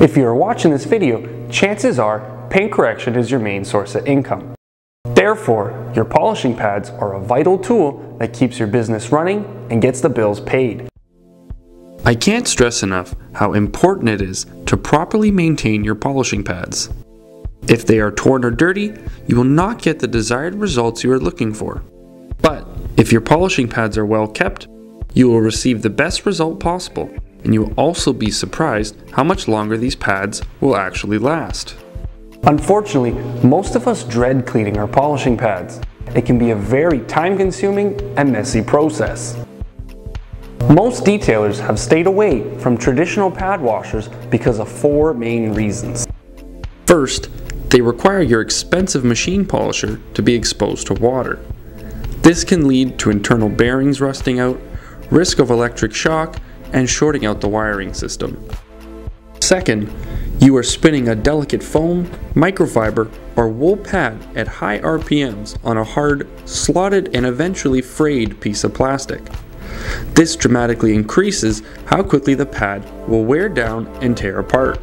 If you are watching this video, chances are paint correction is your main source of income. Therefore, your polishing pads are a vital tool that keeps your business running and gets the bills paid. I can't stress enough how important it is to properly maintain your polishing pads. If they are torn or dirty, you will not get the desired results you are looking for. But if your polishing pads are well kept, you will receive the best result possible, and you will also be surprised how much longer these pads will actually last. Unfortunately, most of us dread cleaning our polishing pads. It can be a very time-consuming and messy process. Most detailers have stayed away from traditional pad washers because of 4 main reasons. First, they require your expensive machine polisher to be exposed to water. This can lead to internal bearings rusting out, risk of electric shock, and shorting out the wiring system. Second, you are spinning a delicate foam, microfiber, or wool pad at high RPMs on a hard, slotted, and eventually frayed piece of plastic. This dramatically increases how quickly the pad will wear down and tear apart.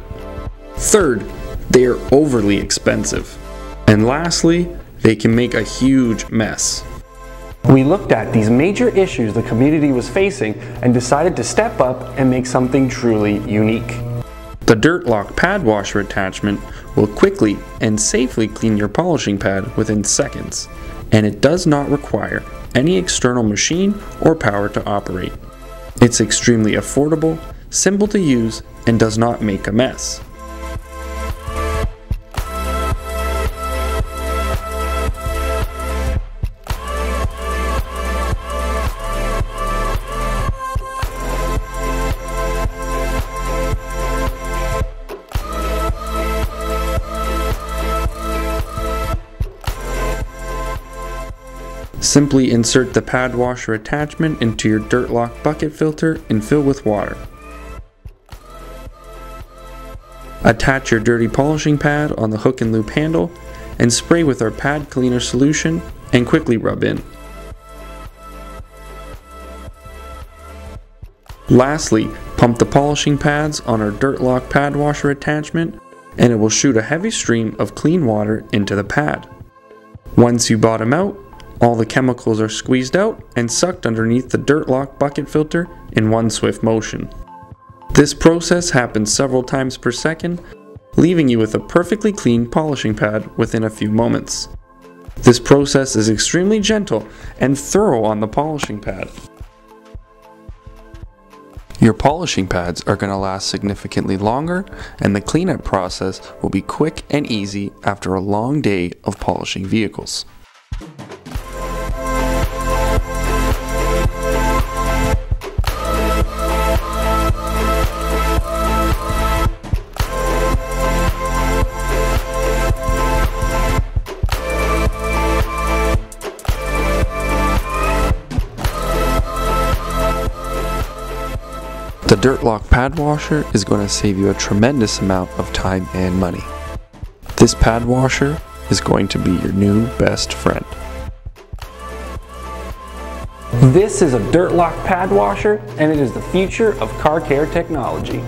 Third, they are overly expensive. And lastly, they can make a huge mess. We looked at these major issues the community was facing and decided to step up and make something truly unique. The Dirt Lock Pad Washer attachment will quickly and safely clean your polishing pad within seconds, and it does not require any external machine or power to operate. It's extremely affordable, simple to use, and does not make a mess. Simply insert the pad washer attachment into your Dirt Lock bucket filter and fill with water. Attach your dirty polishing pad on the hook and loop handle and spray with our pad cleaner solution and quickly rub in. Lastly, pump the polishing pads on our Dirt Lock pad washer attachment and it will shoot a heavy stream of clean water into the pad. Once you bottom out, all the chemicals are squeezed out and sucked underneath the Dirt Lock bucket filter in one swift motion. This process happens several times per second, leaving you with a perfectly clean polishing pad within a few moments. This process is extremely gentle and thorough on the polishing pad. Your polishing pads are going to last significantly longer, and the cleanup process will be quick and easy after a long day of polishing vehicles. The Dirt Lock Pad Washer is going to save you a tremendous amount of time and money. This pad washer is going to be your new best friend. This is a Dirt Lock pad washer and it is the future of car care technology.